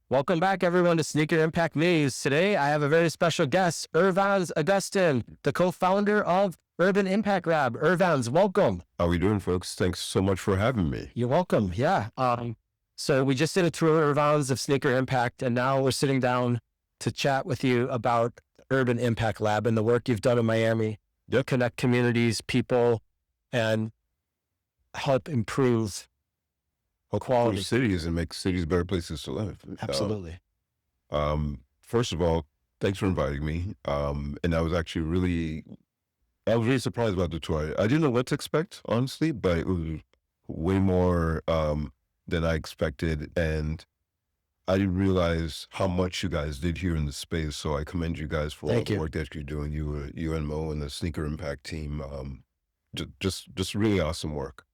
Welcome back, everyone, to Sneaker Impact News. Today, I have a very special guest, Irvans Augustin, the co-founder of Urban Impact Lab. Irvans, welcome. How are we doing, folks? Thanks so much for having me. You're welcome. Yeah. So we just did a tour, Irvans, of Sneaker Impact, and now we're sitting down to chat with you about Urban Impact Lab and the work you've done in Miami. Yep. Connect communities, people, and help improve quality cities and make cities better places to live. Absolutely. First of all, thanks for inviting me. And I was really surprised about the tour. I didn't know what to expect, honestly, but it was way more than I expected. And I didn't realize how much you guys did here in the space. So I commend you guys for all the work that you're doing, you and Mo and the Sneaker Impact team. Just really awesome work.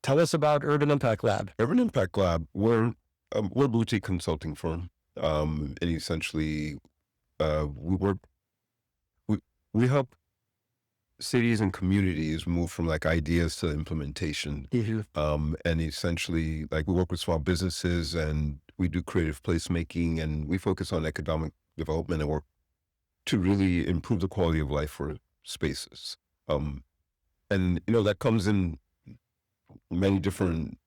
Tell us about Urban Impact Lab. Urban Impact Lab, we're a boutique consulting firm. And essentially, we help cities and communities move from like ideas to implementation. Mm-hmm. And essentially, like, we work with small businesses and we do creative placemaking, and we focus on economic development and work to really improve the quality of life for spaces. And that comes in many different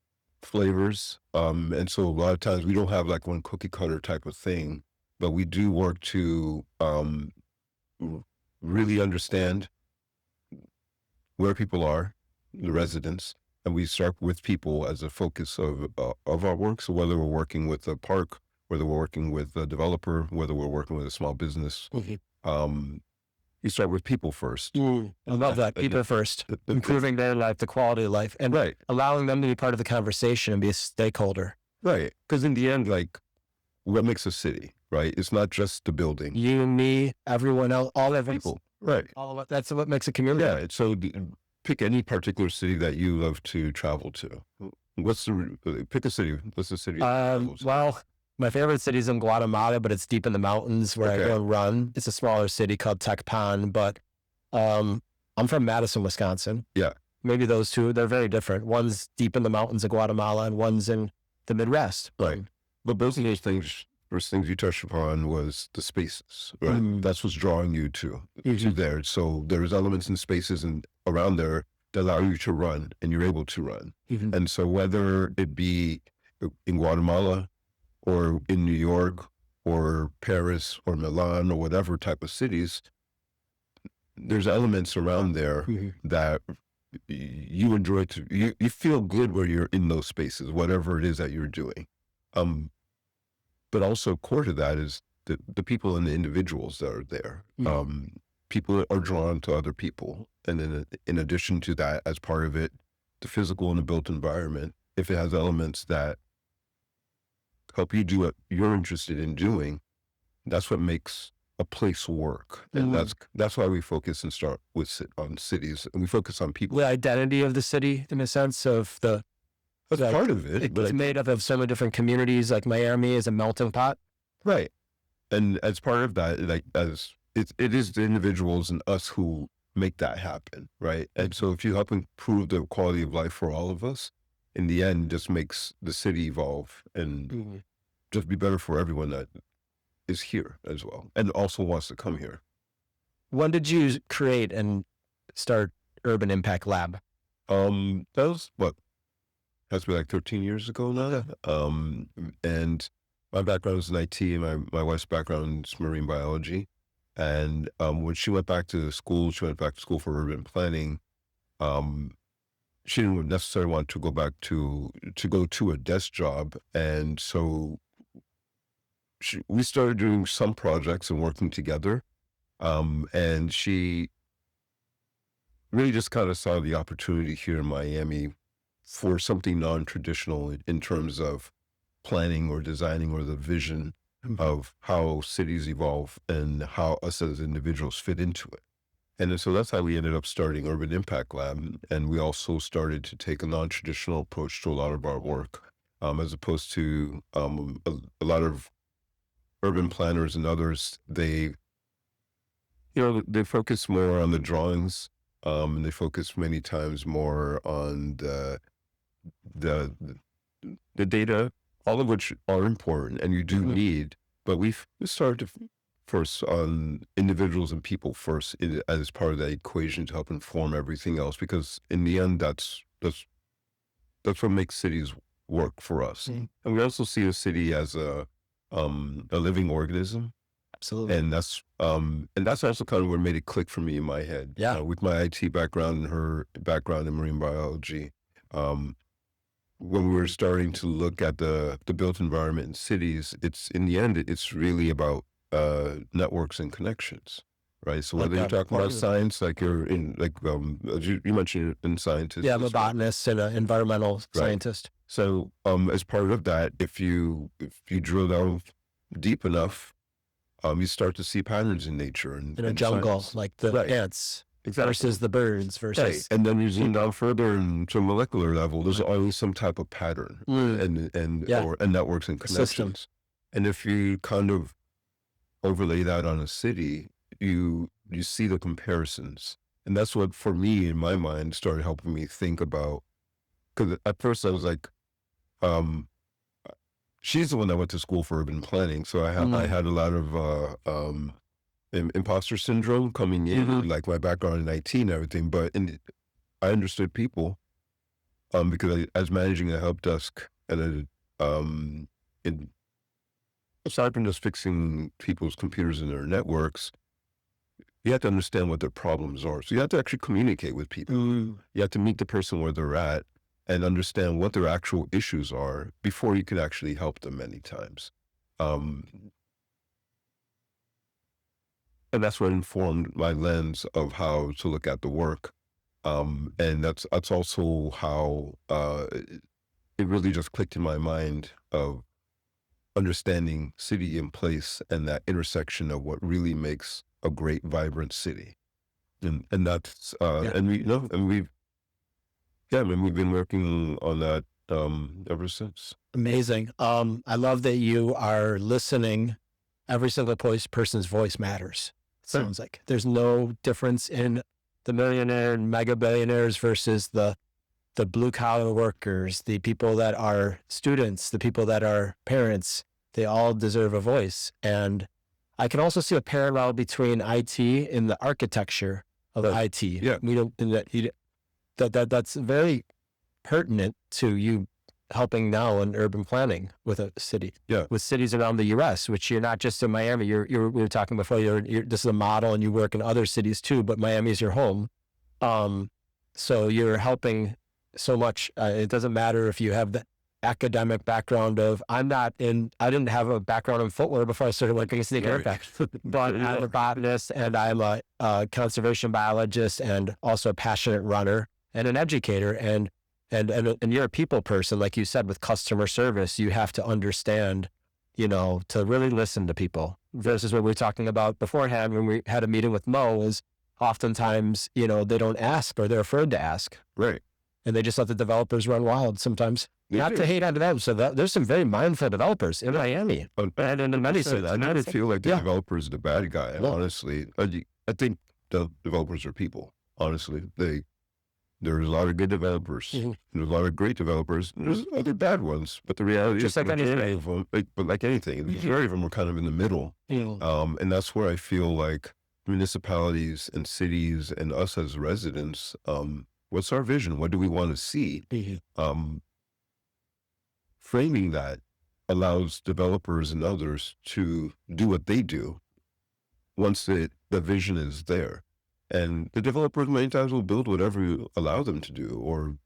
flavors. And so a lot of times we don't have like one cookie cutter type of thing, but we do work to really understand where people are, the residents, and we start with people as a focus of our work. So whether we're working with a park, whether we're working with a developer, whether we're working with a small business, you start with people first. I love that. People first. Improving their life, the quality of life, and allowing them to be part of the conversation and be a stakeholder. Right. Because in the end, like, what makes a city, right? It's not just the building. You, me, everyone else, all of people. Right. All of it. That's what makes a community. Yeah. So pick any particular city that you love to travel to. Pick a city. What's the city? Well, my favorite city is in Guatemala, but it's deep in the mountains where I go and run. It's a smaller city called Tecpan, but I'm from Madison, Wisconsin. Yeah. Maybe those two, they're very different. One's deep in the mountains of Guatemala and one's in the Midwest. Right. But both of those things, first things you touched upon was the spaces, right? That's what's drawing you to there. So there's elements in spaces and around there that allow you to run, and you're able to run. And so whether it be in Guatemala or in New York or Paris or Milan or whatever type of cities, there's elements around there that you enjoy you feel good where you're in those spaces, whatever it is that you're doing. But also core to that is the people and the individuals that are there. People are drawn to other people. And then in addition to that, as part of it, the physical and the built environment, if it has elements that help you do what you're interested in doing, that's what makes a place work. And that's why we focus and start with on cities, and we focus on people. The identity of the city, in a sense of that's part of it. It's made up of so many different communities. Like Miami is a melting pot. Right. And as part of that, like, it is the individuals and us who make that happen. Right. And so if you help improve the quality of life for all of us, in the end, just makes the city evolve and just be better for everyone that is here as well, and also wants to come here. When did you create and start Urban Impact Lab? That was has to be like 13 years ago now. And my background is in IT, and my wife's background is marine biology. And when she went back to school, for urban planning. She didn't necessarily want to go back to a desk job. And so we started doing some projects and working together. And she really just kind of saw the opportunity here in Miami for something non-traditional in terms of planning or designing, or the vision of how cities evolve and how us as individuals fit into it. And so that's how we ended up starting Urban Impact Lab. And we also started to take a non-traditional approach to a lot of our work, as opposed to a lot of urban planners and others. They focus more on the drawings, and they focus many times more on the data all of which are important and you do need, but we started to first on individuals and people first as part of that equation to help inform everything else, because in the end, that's what makes cities work for us. And we also see a city as a living organism. Absolutely. And that's also kind of what made it click for me in my head. Yeah. With my IT background and her background in marine biology, when we were starting to look at the built environment in cities, it's in the end, it's really about networks and connections, right? So whether you're talking about science, like you're in, like you mentioned in scientists. Yeah, I'm a botanist and an environmental scientist. So as part of that, if you drill down deep enough, you start to see patterns in nature and in a jungle, science. like the ants versus the birds versus. Right. And then you zoom down further and to a molecular level, there's always some type of pattern and networks and connections. Systems. And if you kind of overlay that on a city, you see the comparisons. And that's what, for me, in my mind, started helping me think about, because at first I was like, she's the one that went to school for urban planning. So I had a lot of imposter syndrome coming in, like my background in IT and everything. But I understood people because I was managing a help desk and aside from just fixing people's computers and their networks, you have to understand what their problems are. So you have to actually communicate with people. You have to meet the person where they're at and understand what their actual issues are before you can actually help them many times. And that's what informed my lens of how to look at the work. And that's also how it really just clicked in my mind of understanding city in place and that intersection of what really makes a great, vibrant city. And that's, and we've been working on that ever since. Amazing. I love that you are listening. Every single person's voice matters. It sounds like there's no difference in the millionaire and mega billionaires versus the blue collar workers, the people that are students, the people that are parents. They all deserve a voice. And I can also see a parallel between IT and the architecture of IT. Yeah. That's very pertinent to you helping now in urban planning with a city, with cities around the U.S., which you're not just in Miami. We were talking before. This is a model, and you work in other cities too. But Miami is your home, so you're helping so much. It doesn't matter if you have the academic background of. I didn't have a background in footwear before I started working in sneaker impact, but I'm a botanist and I'm a conservation biologist and also a passionate runner and an educator and you're a people person, like you said, with customer service. You have to understand, to really listen to people versus what we were talking about beforehand when we had a meeting with Mo is oftentimes, they don't ask or they're afraid to ask. Right. And they just let the developers run wild sometimes. Not to hate on them. So there's some very mindful developers in Miami. And in many cities. I don't feel like the developer is the bad guy, honestly. I think the developers are people, honestly. There's a lot of good developers. There's a lot of great developers. There's other bad ones. But the reality is, like anything. But like anything, the majority of them are kind of in the middle. And that's where I feel like municipalities and cities and us as residents, what's our vision? What do we want to see? Framing that allows developers and others to do what they do once the vision is there. And the developers many times will build whatever you allow them to do or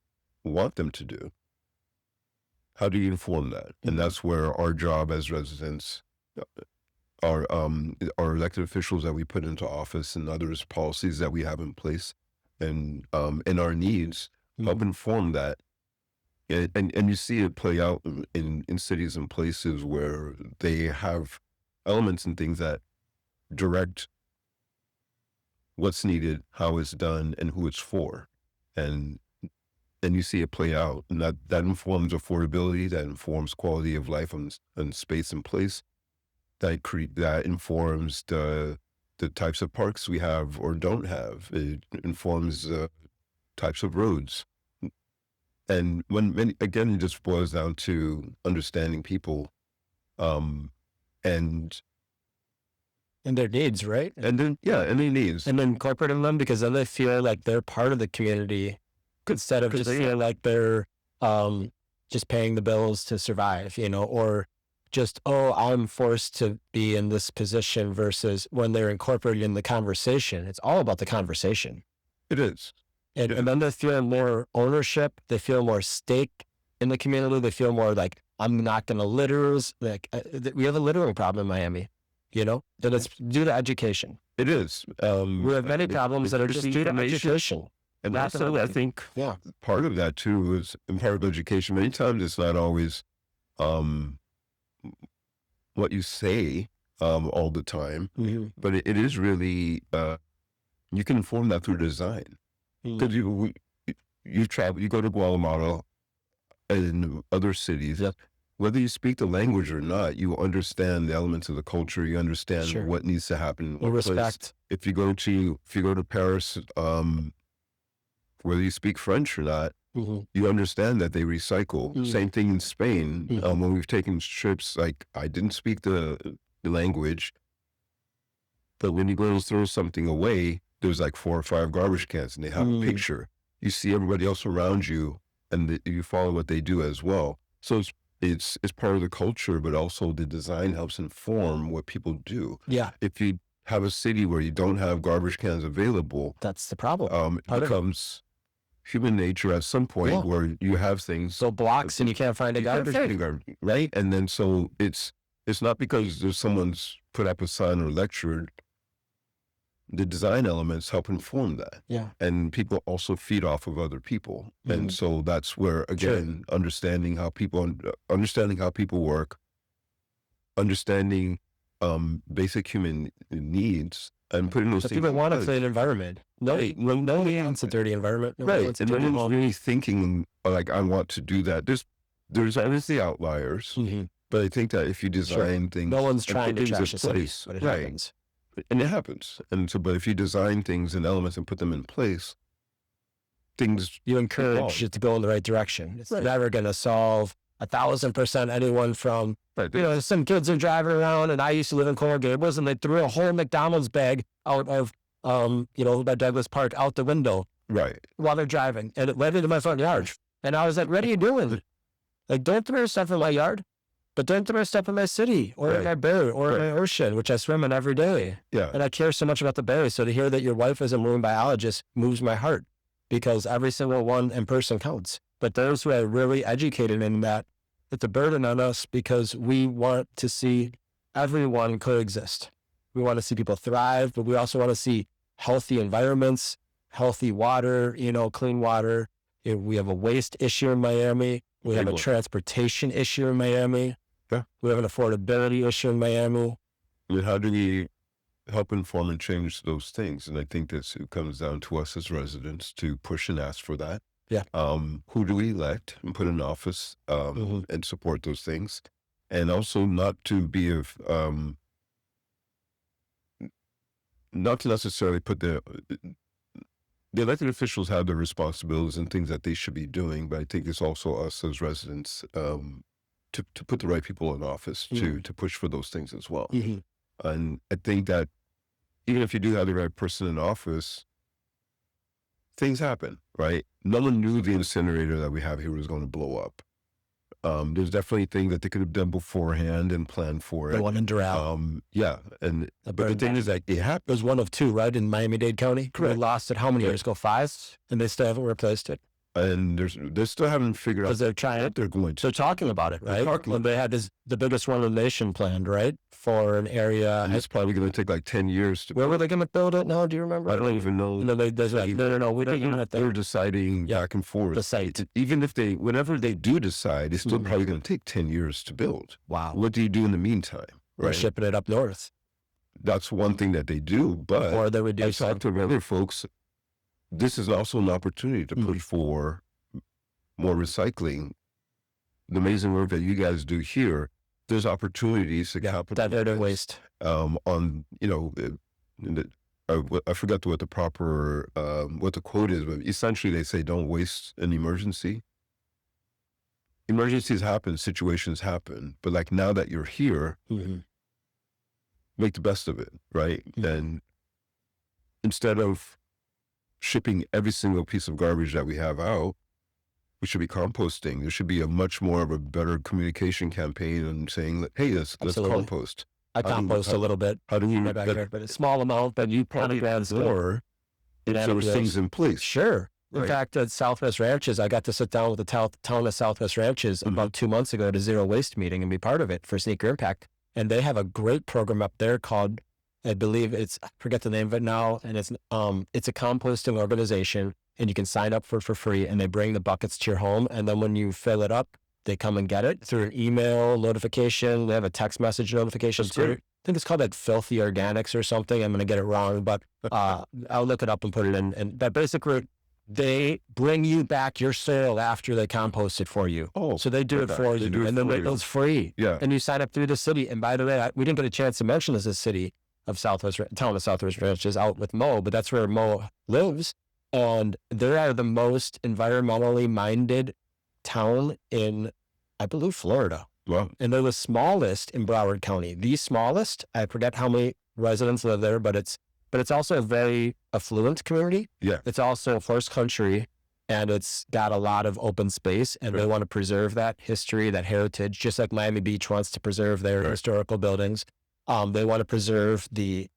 want them to do. How do you inform that? And that's where our job as residents, our elected officials that we put into office and others policies that we have in place and our needs help inform that. And you see it play out in cities and places where they have elements and things that direct what's needed, how it's done, and who it's for. And you see it play out. And that informs affordability, that informs quality of life and space and place. That informs the types of parks we have or don't have. It informs types of roads. And again, it just boils down to understanding people, and their needs, right? and then and their needs, And then incorporating them, because then they feel like they're part of the community instead of just feeling like they're just paying the bills to survive, or just, oh, I'm forced to be in this position, versus when they're incorporated in the conversation. It's all about the conversation. It is. And then they feel more ownership. They feel more stake in the community. They feel more like, I'm not going to litter. Like, we have a littering problem in Miami, then it's due to education. It is. We have many problems that are just due to education. And that's, I think, part of that too is in part of education. Many times it's not always what you say all the time, but it is really, you can inform that through design. Because you travel, you go to Guatemala and other cities, whether you speak the language or not, you understand the elements of the culture. You understand what needs to happen. Respect. If you go to Paris, whether you speak French or not, you understand that they recycle. Same thing in Spain. When we've taken trips, like, I didn't speak the language, but when you go to throw something away, there's like 4 or 5 garbage cans, and they have a picture. You see everybody else around you, and you follow what they do as well. So it's part of the culture, but also the design helps inform what people do. Yeah. If you have a city where you don't have garbage cans available, that's the problem. It becomes human nature at some point where you have things. So blocks and you can't find a garbage. Right? And then so it's not because there's someone's put up a sign or lectured. The design elements help inform that. Yeah. And people also feed off of other people. And so that's where, again, understanding how people work, understanding basic human needs, and putting those things. People want a clean environment. Nobody wants a dirty environment. Right. And no one's really thinking like, I want to do that. There's obviously outliers, but I think that if you design things, no one's trying to trash a city, but it happens. And it happens. And so, but if you design things and elements and put them in place, things, you encourage it to go in the right direction. It's never going to solve 1,000% anyone from, some kids are driving around, and I used to live in Coral Gables, and they threw a whole McDonald's bag out of, by Douglas Park out the window. Right. While they're driving, and it led into my front yard. And I was like, what are you doing? Like, don't throw stuff in my yard. But don't throw stuff in my city or in my bay or in my ocean, which I swim in every day. Yeah. And I care so much about the bay. So to hear that your wife is a marine biologist moves my heart, because every single one in person counts. But those who are really educated in that, it's a burden on us, because we want to see everyone coexist. We want to see people thrive, but we also want to see healthy environments, healthy water, clean water. We have a waste issue in Miami. We have a transportation issue in Miami. Yeah. We have an affordability issue in Miami. And how do we help inform and change those things? And I think it comes down to us as residents to push and ask for that. Yeah. Who do we elect and put in office and support those things? And also not to necessarily put the elected officials have the responsibilities and things that they should be doing, but I think it's also us as residents to put the right people in office to push for those things as well. And I think that even if you do have the right person in office, things happen, right? No one knew the incinerator that we have here was going to blow up. There's definitely things that they could have done beforehand and planned for it. The one in Doral. Yeah. And but the thing is that it happened. There's one of 2, right, in Miami-Dade County. Correct. We lost it how many years ago? 5? And they still haven't replaced it. And they still haven't figured out. Because they're trying. They're going to. They're talking about it, right? They had the biggest one in the nation planned, right? For an area. And it's probably going to take like 10 years to. Where were they going to build it now? Do you remember? I don't even know. No, we don't even have They're deciding back and forth. The site. Even if whenever they do decide, it's still probably going to take 10 years to build. Wow. What do you do in the meantime? Right. They're shipping it up north. That's one thing that they do, but or they would do. I talked to other folks. This is also an opportunity to push for more recycling. The amazing work that you guys do here, there's opportunities to capitalize waste. On I forgot what the proper what the quote is, but essentially they say don't waste an emergency. emergencies happen, situations happen, but like now that you're here, make the best of it, right? And instead of shipping every single piece of garbage that we have out, we should be composting. There should be a much more of a better communication campaign and saying that, hey, let's compost. I compost a little bit. How do you, but a small amount that you probably have more if there were things in place. Sure. In fact, at Southwest Ranches, I got to sit down with the town of Southwest Ranches about 2 months ago at a zero waste meeting and be part of it for Sneaker Impact. And they have a great program up there called, I believe I forget the name of it now. And it's a composting organization, and you can sign up for free, and they bring the buckets to your home. And then when you fill it up, they come and get it through an email notification. They have a text message notification too. I think it's called like Filthy Organics or something. I'm going to get it wrong, but I'll look it up and put it in. And that basically, they bring you back your soil after they compost it for you. Oh, so they do it for you, and then it's free. Yeah, and you sign up through the city. And by the way, we didn't get a chance to mention this city of town of Southwest Ranches out with Mo, but that's where Mo lives, and they are the most environmentally minded town in, I believe, Florida. Wow. And they're the smallest in Broward County. The smallest. I forget how many residents live there, but it's also a very affluent community. Yeah. It's also horse country, and it's got a lot of open space, and they want to preserve that history, that heritage, just like Miami Beach wants to preserve their historical buildings. They want to preserve the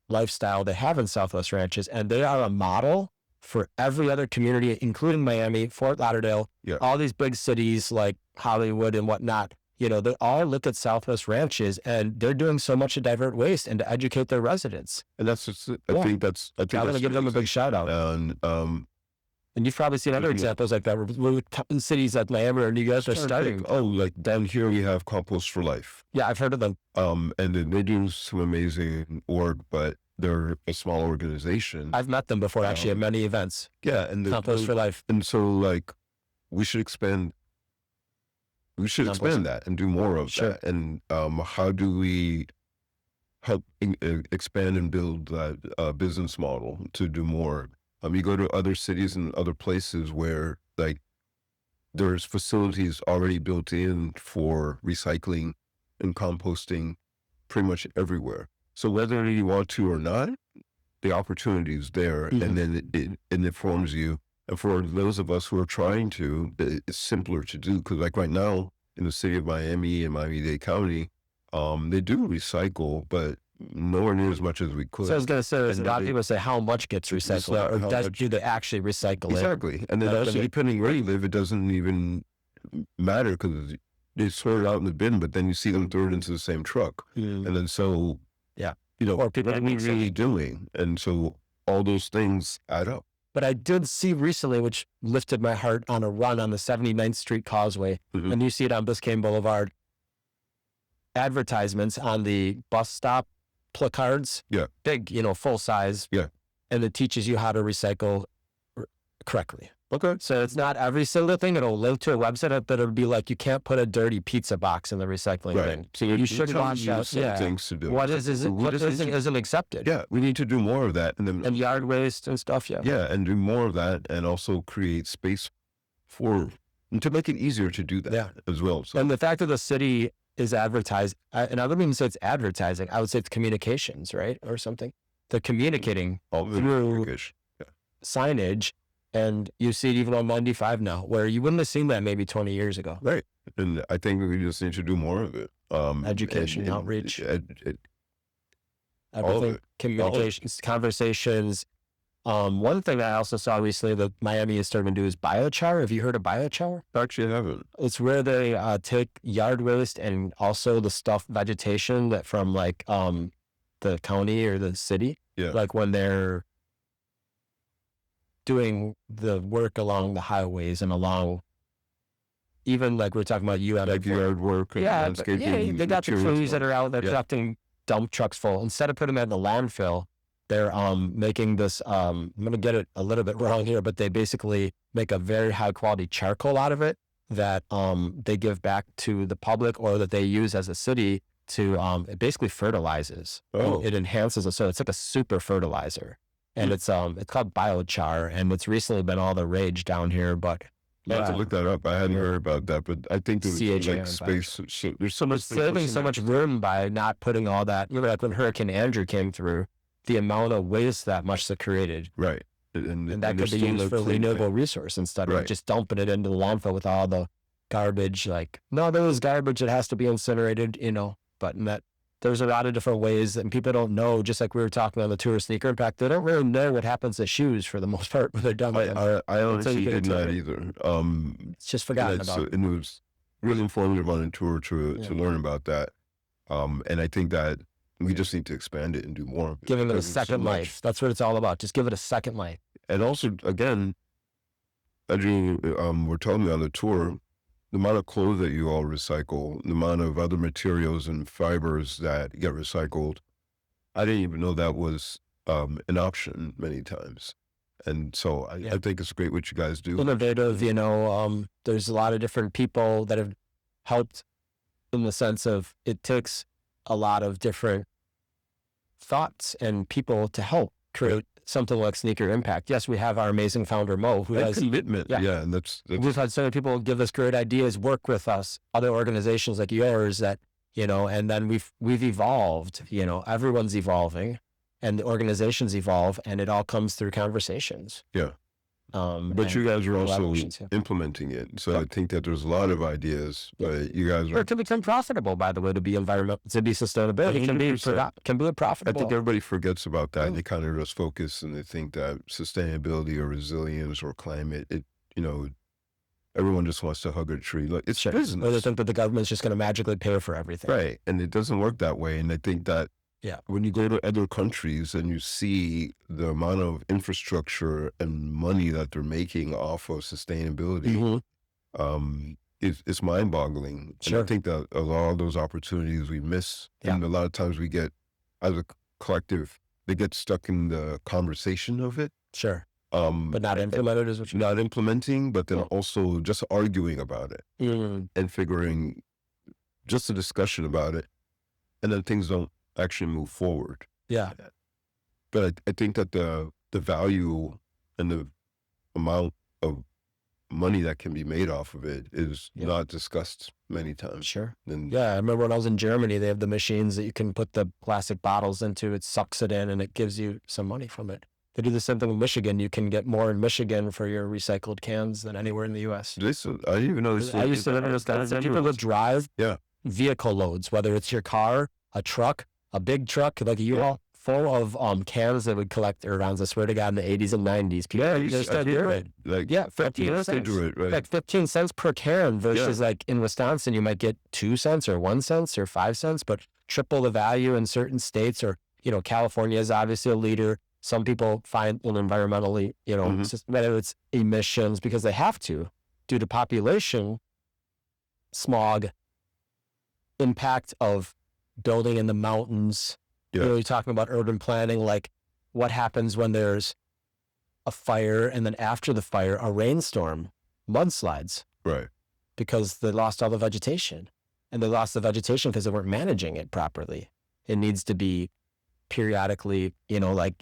lifestyle they have in Southwest Ranches, and they are a model for every other community, including Miami, Fort Lauderdale, all these big cities like Hollywood and whatnot. You know, they all look at Southwest Ranches, and they're doing so much to divert waste and to educate their residents. And that's just, I think I'm going to give them a big shout out. And you've probably seen other examples like that, where cities like Miami or New York are starting. Like down here we have Compost for Life. Yeah, I've heard of them. And then they do some amazing work, but they're a small organization. I've met them before, actually, at many events. Yeah, and Compost for Life. And so, like, we should expand that and do more of that. And how do we help expand and build that business model to do more? You go to other cities and other places where, like, there's facilities already built in for recycling and composting pretty much everywhere. So whether you want to or not, the opportunity is there, and then it informs you. And for those of us who are trying to, it's simpler to do, because like right now in the city of Miami and Miami-Dade County, they do recycle, but nowhere near as much as we could. So I was going to say, a lot of people say how much gets recycled, or do they actually recycle it? Exactly. And then also, depending where you live, it doesn't even matter, because they throw it out in the bin, but then you see them throw it into the same truck. And then so, you know, what are we really doing? And so all those things add up. But I did see recently, which lifted my heart, on a run on the 79th Street Causeway, and you see it on Biscayne Boulevard, advertisements on the bus stop placards. Yeah. Big, full size. Yeah. And it teaches you how to recycle correctly. Okay. So it's not every single thing. It'll link to a website, but it'll be like, you can't put a dirty pizza box in the recycling bin. So you should watch out. Things to do. What isn't accepted. Yeah, we need to do more of that, and yard waste and stuff. Yeah, and do more of that, and also create space and to make it easier to do that as well. So. And the fact that the city is advertised, and I wouldn't even say it's advertising, I would say it's communications, right, or something. They're communicating through signage. And you see it even on 95 now, where you wouldn't have seen that maybe 20 years ago. Right. And I think we just need to do more of it. Education, outreach. Everything. Communications, conversations. One thing that I also saw recently that Miami is starting to do is biochar. Have you heard of biochar? Actually, I haven't. It's where they take yard waste and also the vegetation that from like the county or the city. Yeah. Like when they're doing the work along the highways and along, even like we're talking about yard work and landscaping. They got the crews that are out there collecting dump trucks full. Instead of putting them in the landfill, they're making this, I'm going to get it a little bit wrong here, but they basically make a very high quality charcoal out of it that they give back to the public, or that they use as a city to, it basically fertilizes. It enhances the soil. It's like a super fertilizer. And it's called biochar, and it's recently been all the rage down here. But I have to look that up. I hadn't heard about that, but I think there's like space. So there's so much saving so much room by not putting all that. You know, like when Hurricane Andrew came through, the amount of waste that much that created, right, and that could be used for renewable resource instead of just dumping it into the landfill with all the garbage. Like, no, there was garbage that has to be incinerated, you know. But there's a lot of different ways, and people don't know. Just like we were talking on the tour sneaker impact, they don't really know what happens to shoes for the most part when they're done. I honestly did not either. It's just forgotten about. And it was really informative on the tour to learn about that. And I think that we just need to expand it and do more of it. Giving it a second life. That's what it's all about. Just give it a second life. And also, again, Adrian, we're telling me on the tour, the amount of clothes that you all recycle, the amount of other materials and fibers that get recycled, I didn't even know that was an option many times. And so I think it's great what you guys do. Innovative, you know, there's a lot of different people that have helped in the sense of it takes a lot of different thoughts and people to help create something like Sneaker Impact. Yes, we have our amazing founder, Mo, who has commitment. Yeah. And that's we've had so many people give us great ideas, work with us, other organizations like yours that, you know, and then we've evolved, you know, everyone's evolving and the organizations evolve, and it all comes through conversations. Yeah. But you guys are also implementing it. So I think that there's a lot of ideas, but you guys are... It can become profitable, by the way, to be environmental, to be sustainable. It can be profitable. I think everybody forgets about that. And they kind of just focus and they think that sustainability or resilience or climate, you know, everyone just wants to hug a tree. Like, it's business. Or they think that the government's just going to magically pay for everything. Right. And it doesn't work that way. And I think that when you go to other countries and you see the amount of infrastructure and money that they're making off of sustainability, it's mind-boggling. And I think that a lot of those opportunities we miss, and a lot of times we get, as a collective, they get stuck in the conversation of it. Sure. But not implemented is what you mean? Not implementing, but then also just arguing about it and figuring just a discussion about it. And then things don't actually move forward. Yeah. But I think that the value and the amount of money that can be made off of it is not discussed many times. Sure. And I remember when I was in Germany, they have the machines that you can put the plastic bottles into. It sucks it in and it gives you some money from it. They do the same thing in Michigan. You can get more in Michigan for your recycled cans than anywhere in the U.S. I didn't even know this. I used to live in those guys. People will drive vehicle loads, whether it's your car, a truck, a big truck like a U-Haul, full of cans that would collect Irvans, I swear to God, in the 80s and 90s. People just do it. Like, 15 cents. Do it, right? Like 15 cents per can versus like in Wisconsin, you might get 2 cents or 1 cent or 5 cents, but triple the value in certain states. Or, you know, California is obviously a leader. Some people find environmentally, you know, whether it's emissions because they have to due to population, smog, impact of building in the mountains. You know, you're talking about urban planning, like what happens when there's a fire and then after the fire, a rainstorm, mudslides. Right. Because they lost all the vegetation. And they lost the vegetation because they weren't managing it properly. It needs to be periodically, you know, like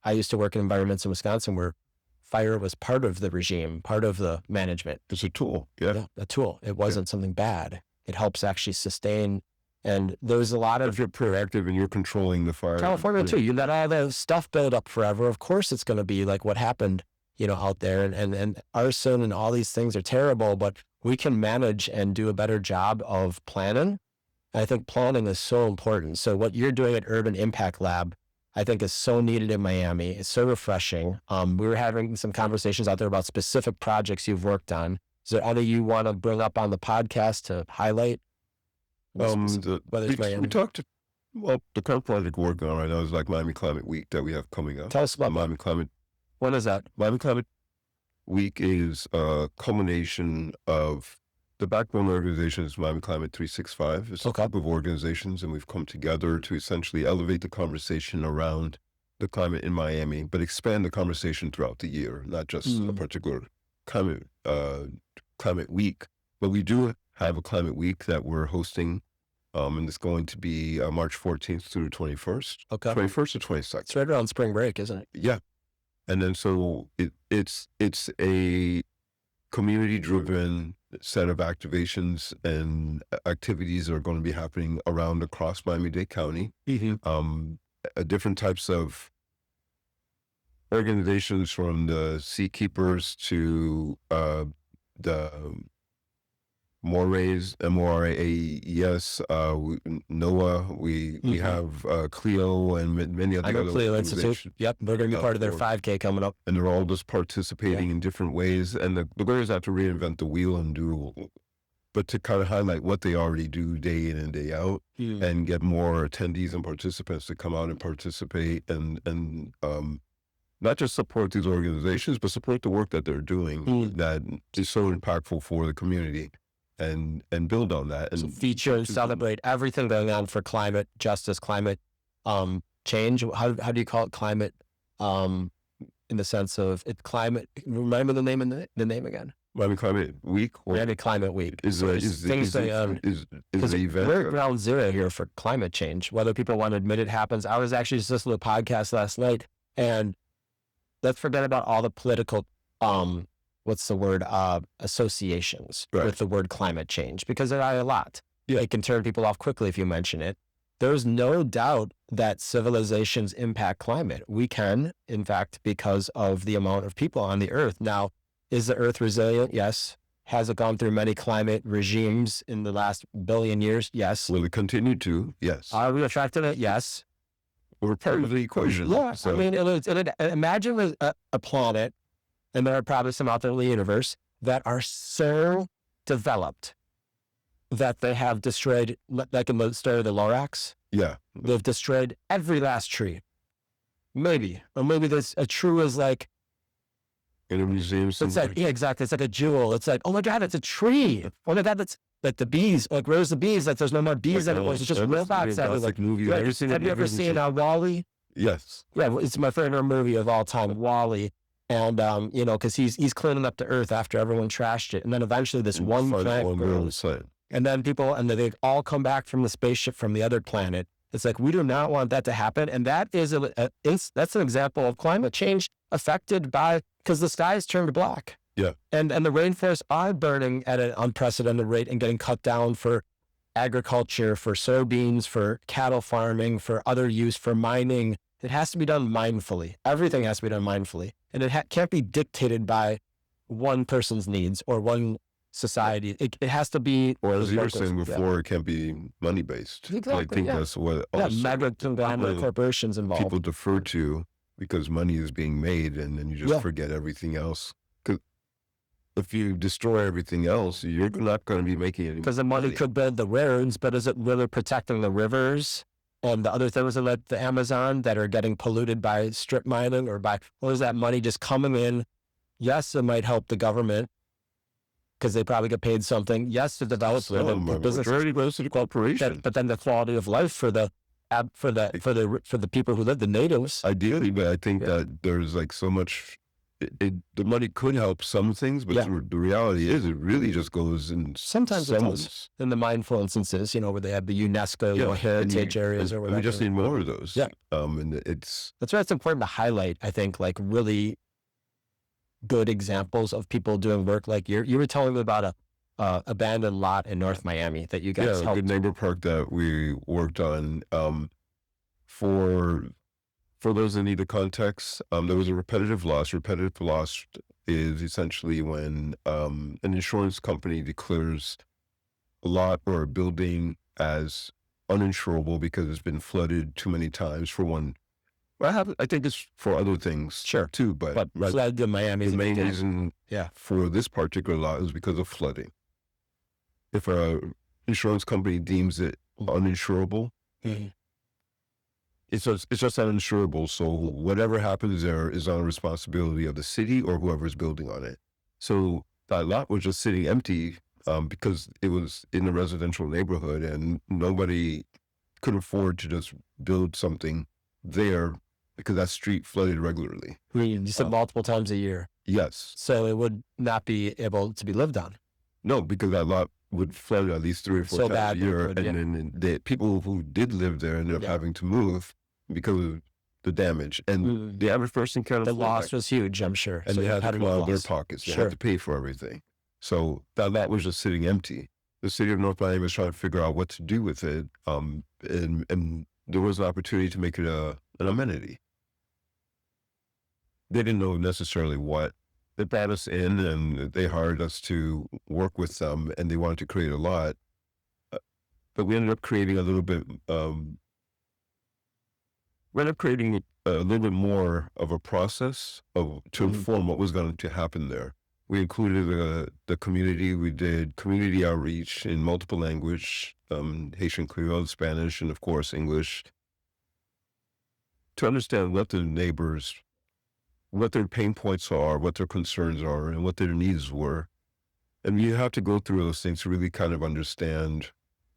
I used to work in environments in Wisconsin where fire was part of the regime, part of the management. It's a tool. A tool. It wasn't something bad. It helps actually sustain. And there's a lot of... If you're proactive and you're controlling the fire. California too. You let all the stuff build up forever. Of course it's going to be like what happened, you know, out there. And arson and all these things are terrible, but we can manage and do a better job of planning. And I think planning is so important. So what you're doing at Urban Impact Lab, I think is so needed in Miami. It's so refreshing. We were having some conversations out there about specific projects you've worked on. Is there any you want to bring up on the podcast to highlight? We talked to, the current project we're working on right now is like Miami Climate Week that we have coming up. Tell us about Miami Climate. What is that? Miami Climate Week is a culmination of the backbone organization is Miami Climate 365. It's a group of organizations, and we've come together to essentially elevate the conversation around the climate in Miami, but expand the conversation throughout the year, not just a particular climate week. But we do have a climate week that we're hosting, and it's going to be March 14th through the 21st. 21st or 22nd. It's right around spring break, isn't it? Yeah. And then so it's a community-driven set of activations and activities are going to be happening around across Miami-Dade County. Different types of organizations, from the Seakeepers to the Moraes, MORAES, NOAA. We have Clio and many other I know Clio Institute. Yep, we're going to be part of their 5K coming up. And they're all just participating in different ways. And the goal have to reinvent the wheel and do, but to kind of highlight what they already do day in and day out, and get more attendees and participants to come out and participate and not just support these organizations, but support the work that they're doing that is so impactful for the community, and build on that. And so feature and celebrate everything going on for climate justice, climate change. How do you call it? Climate in the sense of it climate. Remember the name again? Miami Climate Week. Miami Climate Week. Is the event. We're at ground zero here for climate change, whether people want to admit it happens. I was actually just listening to a podcast last night, and let's forget about all the political, associations with the word climate change, because there are a lot. It can turn people off quickly if you mention it. There's no doubt that civilizations impact climate. We can, in fact, because of the amount of people on the earth. Now, is the earth resilient? Yes. Has it gone through many climate regimes in the last billion years? Yes. Will it continue to? Yes. Are we affected it? Yes. We're part of the equation. Yeah. So. I mean, imagine a planet, and there are probably some out there in the universe that are so developed that they have destroyed, like in the story of the Lorax. Yeah. They've destroyed every last tree. Maybe. Or maybe there's a tree is like, in a museum somewhere. Yeah, exactly. It's like a jewel. It's like, oh my God, it's a tree. Oh my God, that's like the bees. Like, where's the bees? Like, there's no more bees than it was. It's just robots. Like movies. Have you ever seen WALL-E? Yes. Yeah, it's my favorite movie of all time, WALL-E. And, because he's cleaning up the earth after everyone trashed it. And then eventually this one planet grows. And then they all come back from the spaceship from the other planet. It's like, we do not want that to happen. And that is that's an example of climate change affected by, because the skies turned black. Yeah. And the rainforests are burning at an unprecedented rate and getting cut down for agriculture, for soybeans, for cattle farming, for other use, for mining. It has to be done mindfully. Everything has to be done mindfully. And it can't be dictated by one person's needs or one society. It has to be. Or as you were saying before, it can't be money-based. Exactly, I think that's what mega conglomerate corporations involved. People defer to, because money is being made, and then you just forget everything else. Because if you destroy everything else, you're not going to be making any. Because the money could build the roads, but is it really protecting the rivers and the other things like the Amazon that are getting polluted by strip mining or is that money just coming in? Yes, it might help the government because they probably get paid something. Yes, to develop the business. Majority goes to the corporation. But then the quality of life for the people who live, the natives. Ideally, but I think that there's like so much. The money could help some things, but the reality is it really just goes in. Sometimes it does. In the mindful instances, where they have the UNESCO heritage areas or whatever. We just need more of those. Yeah. And that's why it's important to highlight, I think, like really good examples of people doing work. Like you were telling me about a abandoned lot in North Miami that you guys helped. Good Neighbor Park that we worked on. For those that need the context, there was a repetitive loss. Repetitive loss is essentially when an insurance company declares a lot or a building as uninsurable because it's been flooded too many times for one. I think it's for other things too, but flood in Miami. The main reason for this particular lot is because of flooding. If an insurance company deems it uninsurable, it's just uninsurable. So whatever happens there is on the responsibility of the city or whoever's building on it. So that lot was just sitting empty because it was in a residential neighborhood and nobody could afford to just build something there because that street flooded regularly. You said multiple times a year. Yes. So it would not be able to be lived on. No, because that lot would flood at least 3 or 4 times a year. And then the people who did live there ended up having to move because the damage. And the average person can't The afford loss that. was huge, I'm sure. And So they you had to to come out of their loss. pockets. They Sure. had to pay for everything. So that was just sitting empty. The city of North Miami was trying to figure out what to do with it. And there was an opportunity to make it an amenity. They didn't know necessarily what. They brought us in and they hired us to work with them, and they wanted to create a lot. But we ended up creating a little bit, more of a process to inform what was going to happen there. We included the community. We did community outreach in multiple language, Haitian Creole, Spanish, and of course English, to understand what the neighbors, what their pain points are, what their concerns are, and what their needs were. And you have to go through those things to really kind of understand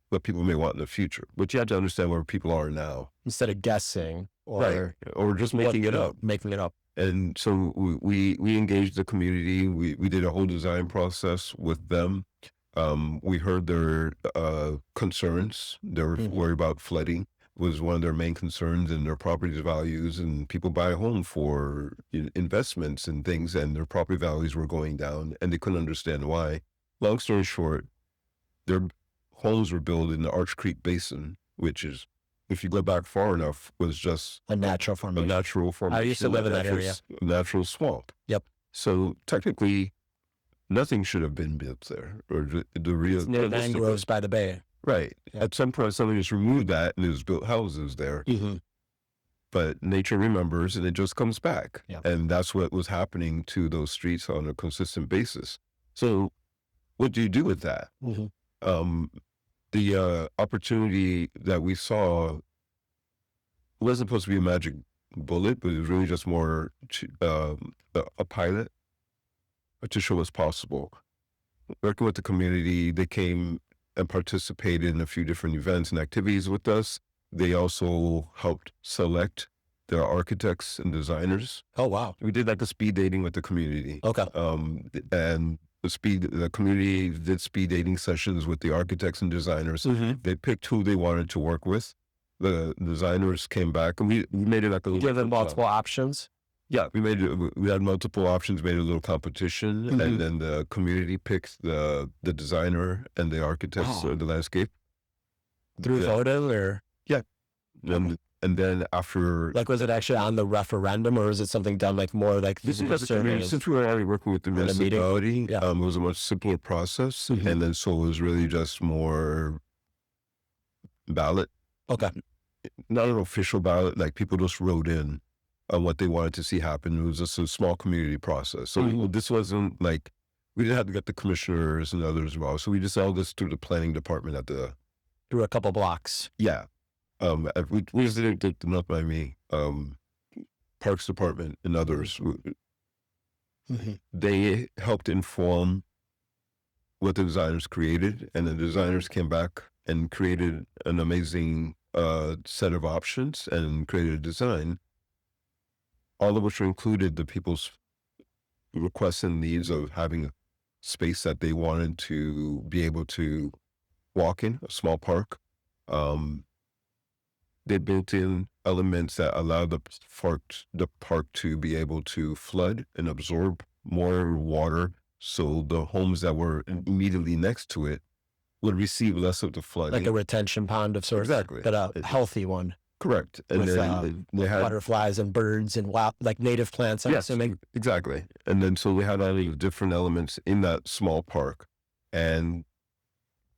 what people may want in the future. But you have to understand where people are now. Instead of guessing or just making it up. Making it up. And so we engaged the community. We did a whole design process with them. We heard their concerns. They were worried about flooding was one of their main concerns, and their property values, and people buy a home for investments and things, and their property values were going down, and they couldn't understand why. Long story short, their homes were built in the Arch Creek Basin, which is, if you go back far enough, was just a natural formation. I used to live in that area. A natural swamp. Yep. So technically, nothing should have been built there, or the real. It's near mangroves by the bay. Right. Yeah. At some point, somebody just removed that, and there's built houses there. But nature remembers, and it just comes back. Yeah. And that's what was happening to those streets on a consistent basis. So, what do you do with that? The opportunity that we saw wasn't supposed to be a magic bullet, but it was really just more a pilot to show what's possible. Working with the community, they came and participated in a few different events and activities with us. They also helped select their architects and designers. Oh, wow. We did like a speed dating with the community. Okay. And the community did speed dating sessions with the architects and designers. They picked who they wanted to work with. The designers came back, and we made it like a little. Give them multiple options. Yeah, we had multiple options, made a little competition, and then the community picked the designer and the architects or the landscape. Through photo or? Yeah. And then after... Like, was it actually on the referendum, or is it something done like more like... Since we were already working with the municipality, it was a much simpler process. And then so it was really just more ballot. Okay. Not an official ballot, like people just wrote in on what they wanted to see happen. It was just a small community process. So this wasn't like, we didn't have to get the commissioners and others involved. So we just all this through the planning department through a couple blocks. Yeah. We visited the North Miami Parks Department and others. They helped inform what the designers created, and the designers came back and created an amazing set of options and created a design, all of which included the people's requests and needs of having a space that they wanted to be able to walk in, a small park. They built in elements that allowed the park to be able to flood and absorb more water, so the homes that were immediately next to it would receive less of the flooding. Like a retention pond of sorts. Exactly. But a healthy one. Correct. And with, then they had butterflies and birds and wild, like native plants. Yes, exactly. And then so we had all these different elements in that small park, and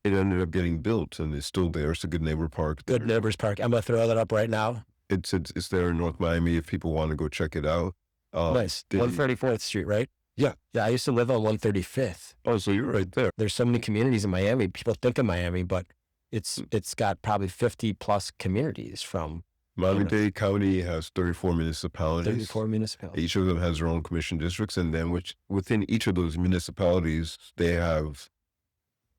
it ended up getting built, and it's still there. It's a Good Neighbor Park. Good Neighbors Park. I'm going to throw that up right now. It's there in North Miami if people want to go check it out. Nice. 134th Street, right? Yeah. Yeah, I used to live on 135th. Oh, so you're right there. There's so many communities in Miami. People think of Miami, but it's got probably 50 plus communities from... Miami-Dade County has 34 municipalities. 34 municipalities. Each of them has their own commission districts, and then within each of those municipalities, they have...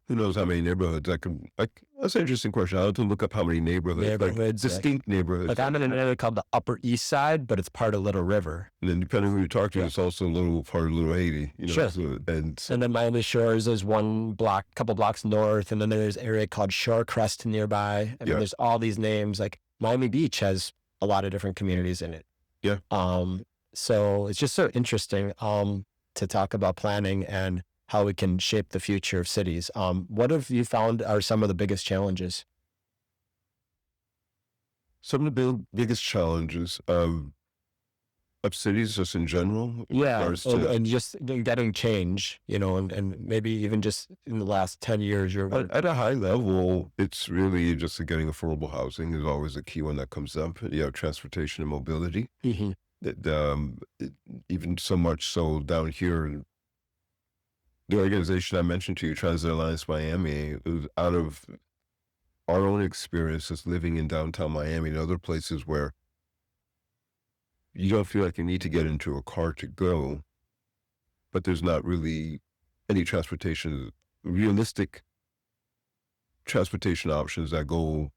Who knows how many neighborhoods? That's an interesting question. I have to look up how many neighborhoods. Distinct neighborhoods. Like I'm in an area called the Upper East Side, but it's part of Little River. And then depending on who you talk to, it's also a little part of Little Haiti. Sure. So, and then Miami Shores is couple blocks north, and then there's an area called Shorecrest nearby. I mean, there's all these names. Like Miami Beach has a lot of different communities in it. Yeah. So it's just so interesting to talk about planning and how we can shape the future of cities. What have you found are some of the biggest challenges? Some of the biggest challenges of cities just in general. And just getting change, and maybe even just in the last 10 years. At a high level, it's really just getting affordable housing is always a key one that comes up. Transportation and mobility. Mm-hmm. Even so much so down here, the organization I mentioned to you, Transit Alliance Miami, it was out of our own experiences living in downtown Miami and other places where you don't feel like you need to get into a car to go, but there's not really any realistic transportation options that go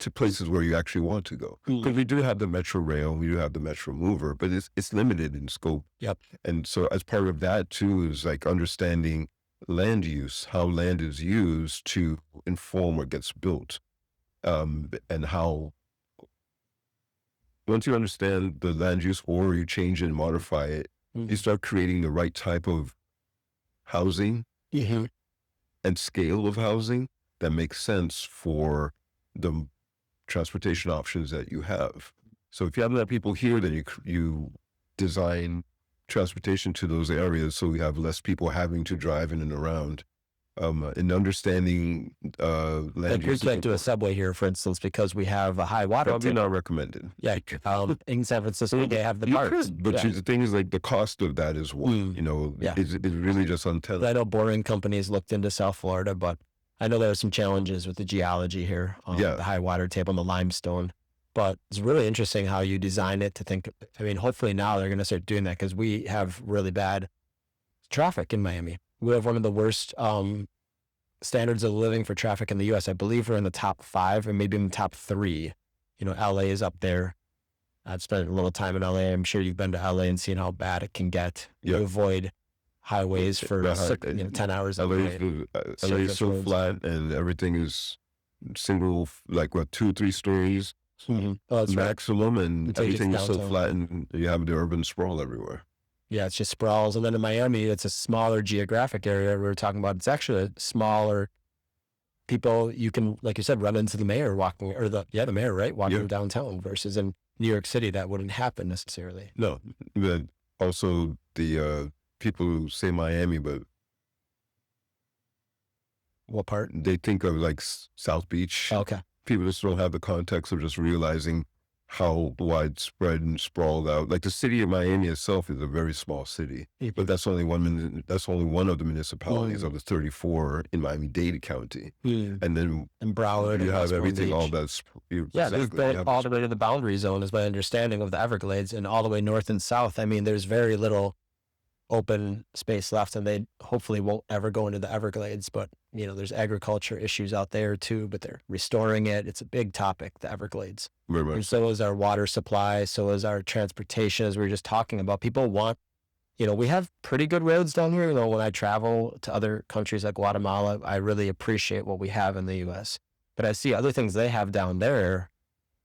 to places where you actually want to go. Because we do have the Metro Rail, we do have the Metro Mover, but it's limited in scope. Yep. And so as part of that too is like understanding land use, how land is used to inform what gets built, and how once you understand the land use or you change and modify it, you start creating the right type of housing and scale of housing that makes sense for the transportation options that you have. So if you have enough people here, then you design transportation to those areas so we have less people having to drive in and around. And understanding land use. We can't do a subway here, for instance, because we have a high water Probably table. not recommended. Yeah, in San Francisco, they have the parks. But the thing is, like, the cost of that is what, is really just untenable. I know boring companies looked into South Florida, but I know there are some challenges with the geology here, the high water table and the limestone. But it's really interesting how you design it to think, hopefully now they're going to start doing that because we have really bad traffic in Miami. We have one of the worst standards of living for traffic in the U.S. I believe we're in the top 5 and maybe in the top 3. LA is up there. I've spent a little time in LA. I'm sure you've been to LA and seen how bad it can get. You avoid highways for 10 hours. LA is so flat and everything is single, 2-3 stories maximum, and everything is so flat, and you have the urban sprawl everywhere. Yeah, it's just sprawls. And then in Miami, it's a smaller geographic area we were talking about. It's actually a smaller people. You can, like you said, run into the mayor walking, or the mayor, right? Walking downtown versus in New York City, that wouldn't happen necessarily. No, but also the people who say Miami, but what part? They think of South Beach. Okay. People just don't have the context of just realizing how widespread and sprawled out. Like the city of Miami itself is a very small city, but that's only one of the municipalities of the 34 in Miami-Dade County. And then in Broward, you have everything, all that's all the way to the boundary zone is my understanding of the Everglades, and all the way north and south. There's very little open space left, and they hopefully won't ever go into the Everglades, but there's agriculture issues out there too, but they're restoring it. It's a big topic, the Everglades. Very much. And so is our water supply, so is our transportation, as we were just talking about. People want, we have pretty good roads down here. When I travel to other countries like Guatemala, I really appreciate what we have in the US. But I see other things they have down there.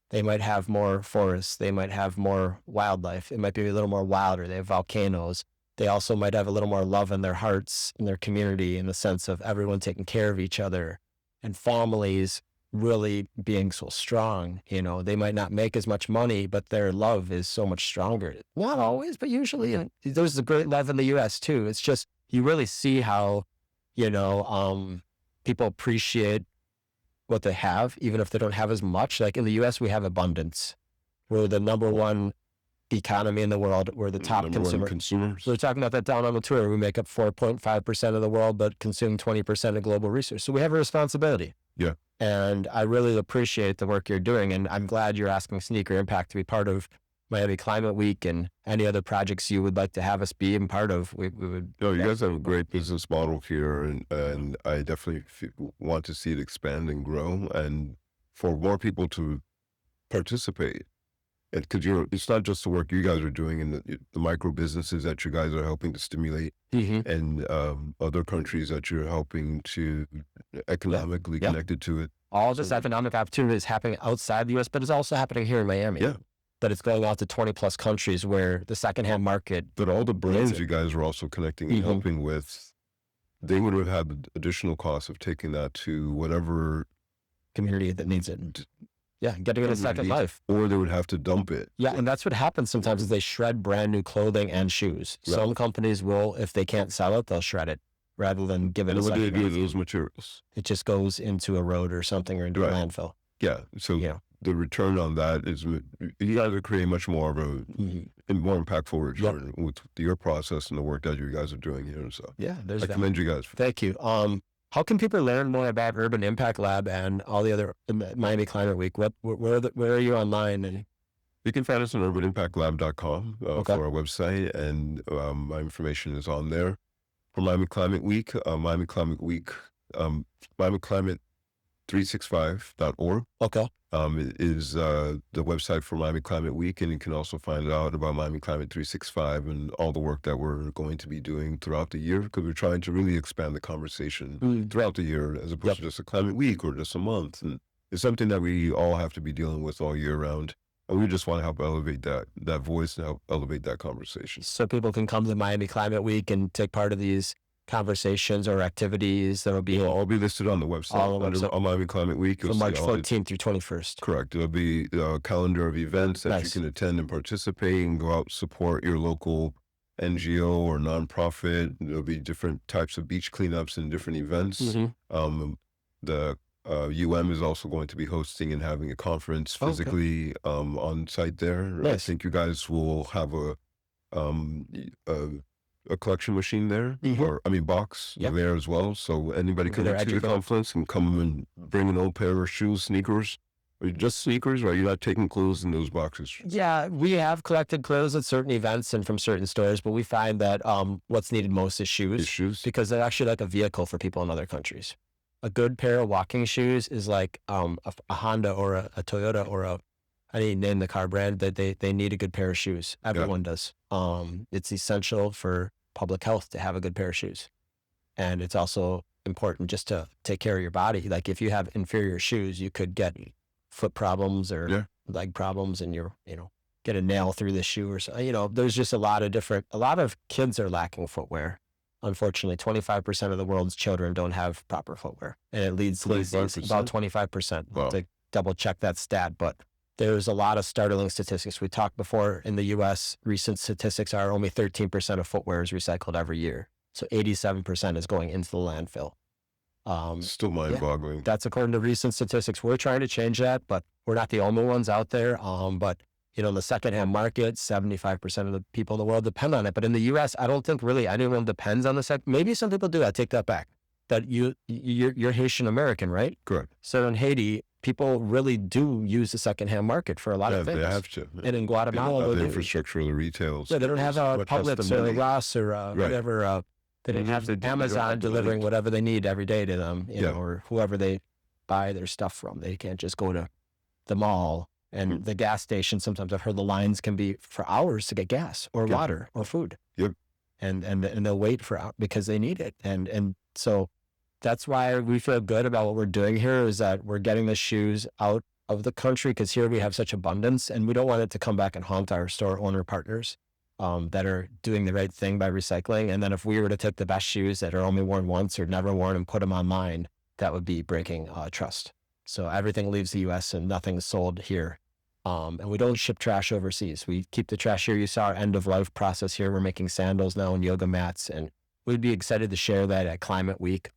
They might have more forests, they might have more wildlife, it might be a little more wilder, they have volcanoes. They also might have a little more love in their hearts, in their community, in the sense of everyone taking care of each other and families really being so strong. They might not make as much money, but their love is so much stronger. Not always, but usually. And there's a great love in the U.S. too. It's just, you really see how, people appreciate what they have, even if they don't have as much. Like in the U.S., we have abundance. We're the number one economy in the world. We're the top consumers. So we're talking about that down on the tour. We make up 4.5% of the world, but consume 20% of global resource. So we have a responsibility. Yeah. And I really appreciate the work you're doing. And I'm glad you're asking Sneaker Impact to be part of Miami Climate Week and any other projects you would like to have us be in part of. We would. No, you guys have a great business model here, and I definitely want to see it expand and grow, and for more people to participate. Because it's not just the work you guys are doing and the micro businesses that you guys are helping to stimulate, and other countries that you're helping to economically connected to it. all this economic opportunity is happening outside the U.S., but it's also happening here in Miami. Yeah. But it's going out to 20 plus countries where the secondhand market. But all the brands you guys are also connecting and helping with, they would have had additional costs of taking that to whatever community that needs it. Yeah, getting it a second life. Or they would have to dump it. Yeah, and that's what happens sometimes is they shred brand new clothing and shoes. Right. Some companies will, if they can't sell it, they'll shred it rather than give it a second life. What do they do with those materials? It just goes into a road or something or into a landfill. Yeah, so the return on that is, you guys are creating much more of a more impactful return with your process and the work that you guys are doing here. So yeah, I commend you guys. Thank you. How can people learn more about Urban Impact Lab and all the other Miami Climate Week? Where are you online? And you can find us on urbanimpactlab.com for our website, and my information is on there. For Miami Climate Week, Miami Climate Week, MiamiClimate365.org. Is the website for Miami Climate Week, and you can also find out about Miami Climate 365 and all the work that we're going to be doing throughout the year, because we're trying to really expand the conversation throughout the year as opposed to just a climate week or just a month. And it's something that we all have to be dealing with all year round. And we just want to help elevate that voice and help elevate that conversation. So people can come to Miami Climate Week and take part of these conversations or activities that will be all be listed on the website on Miami Climate Week from March 14th through 21st. Correct. There'll be a calendar of events that you can attend and participate and go out, support your local NGO or nonprofit. There'll be different types of beach cleanups and different events. The UM is also going to be hosting and having a conference physically on site there. I think you guys will have a collection machine there, box there as well. So anybody can come to the conference and come and bring an old pair of shoes, sneakers. Are you just sneakers, or are you not taking clothes in those boxes? Yeah, we have collected clothes at certain events and from certain stores, but we find that what's needed most is shoes. Because they're actually like a vehicle for people in other countries. A good pair of walking shoes is like a Honda or a Toyota or I didn't name the car brand, that they need a good pair of shoes. Everyone does. It's essential for public health to have a good pair of shoes. And it's also important just to take care of your body. Like if you have inferior shoes, you could get foot problems or leg problems, and get a nail through the shoe or so. There's just a lot of kids are lacking footwear. Unfortunately, 25% of the world's children don't have proper footwear. And it leads to about 25%. Wow. To double check that stat, but there's a lot of startling statistics. We talked before in the U.S., recent statistics are only 13% of footwear is recycled every year. So 87% is going into the landfill. Still mind-boggling. That's according to recent statistics. We're trying to change that, but we're not the only ones out there. But the secondhand market, 75% of the people in the world depend on it. But in the U.S., I don't think really anyone depends on the Maybe some people do. I take that back. That you're Haitian American, right? Correct. So in Haiti, people really do use the secondhand market for a lot of things. They have to. And in Guatemala, the infrastructure, the retails. Yeah, they don't have Publix or Ross or whatever. They didn't have Amazon delivering whatever they need every day to them, or whoever they buy their stuff from. They can't just go to the mall and the gas station. Sometimes I've heard the lines can be for hours to get gas or water or food. Yep. And they'll wait because they need it. And so that's why we feel good about what we're doing here, is that we're getting the shoes out of the country, because here we have such abundance, and we don't want it to come back and haunt our store owner partners that are doing the right thing by recycling. And then if we were to take the best shoes that are only worn once or never worn and put them online, that would be breaking trust. So everything leaves the U.S. and nothing's sold here. And we don't ship trash overseas. We keep the trash here. You saw our end of life process here. We're making sandals now and yoga mats, and we'd be excited to share that at Climate Week.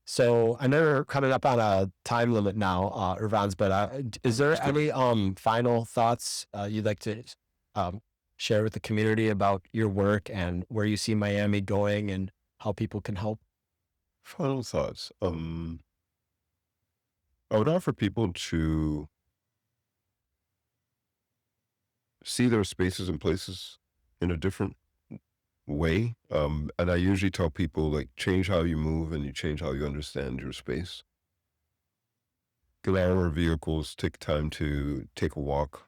So I know we're coming up on a time limit now, Irvans, but is there any final thoughts you'd like to share with the community about your work and where you see Miami going and how people can help? Final thoughts. I would offer people to see their spaces and places in a different way. And I usually tell people, like, change how you move and you change how you understand your space. Get out of our vehicles, take time to take a walk,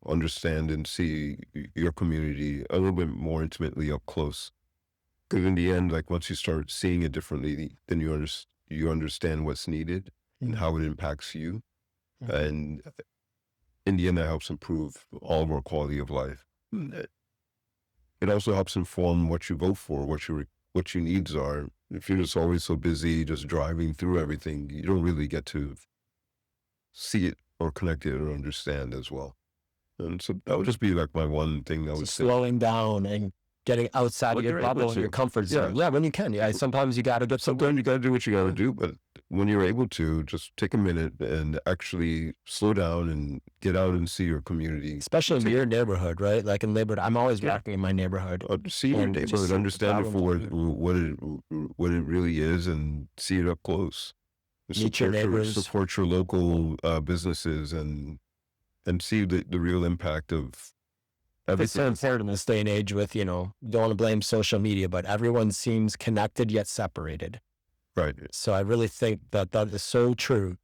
understand and see your community a little bit more intimately up close. Because in the end, like, once you start seeing it differently, then you understand what's needed. and how it impacts you. And in the end, that helps improve all of our quality of life. It also helps inform what you vote for, what your needs are. If you're just always so busy, just driving through everything, you don't really get to see it or connect it or understand as well. And so that would just be like my one thing I would say. Slowing down and getting outside of your bubble and your comfort zone. Yeah, when you can. Yeah, sometimes you got to Sometimes you got to do what you got to do, but when you're able to, just take a minute and actually slow down and get out and see your community. Especially in your neighborhood, right? Like in neighborhood, I'm always walking in my neighborhood. See your neighborhood, understand it for what it really is, and see it up close. Meet your neighbors. Support your local businesses and see the real impact of everything. It's so important in this day and age with, don't want to blame social media, but everyone seems connected yet separated. Right. So I really think that is so true,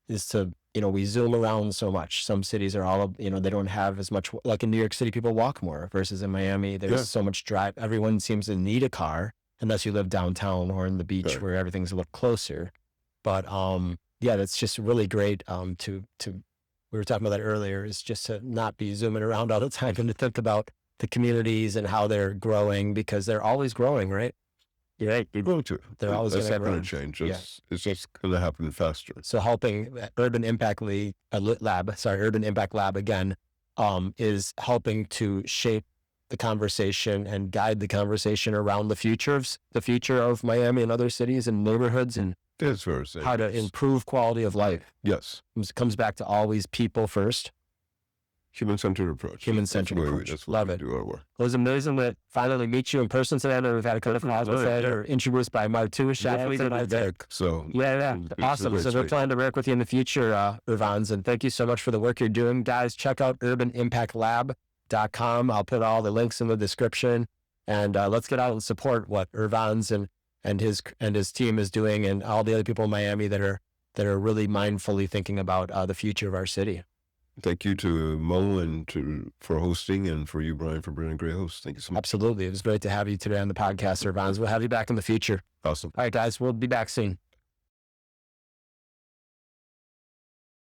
is to, we zoom around so much. Some cities are all, they don't have as much, like in New York City, people walk more versus in Miami. There's so much drive. Everyone seems to need a car unless you live downtown or in the beach where everything's a little closer. But that's just really great to we were talking about that earlier, is just to not be zooming around all the time and to think about the communities and how they're growing, because they're always growing, right? Yeah, they're going to. They're always going to grow. Change. It's just going to happen faster. So helping Urban Impact Lab again, is helping to shape the conversation and guide the conversation around the future of Miami and other cities and neighborhoods, and that's very safe. How to improve quality of life. Yes. It comes back to always people first. Human-centered approach. Human-centered approach. That's Love we it. do our work. It was amazing to finally meet you in person today. I know we've had a couple of calls or introduced by Martu. So yeah. Awesome. So we're planning to work with you in the future, Irvans, and thank you so much for the work you're doing. Guys, check out urbanimpactlab.com. I'll put all the links in the description, and let's get out and support what Irvans and his team is doing, and all the other people in Miami that are really mindfully thinking about the future of our city. Thank you to Mo and for hosting, and for you, Bryan, for being a great host. Thank you so much. Absolutely. It was great to have you today on the podcast, Irvans. We'll have you back in the future. Awesome. All right, guys, we'll be back soon.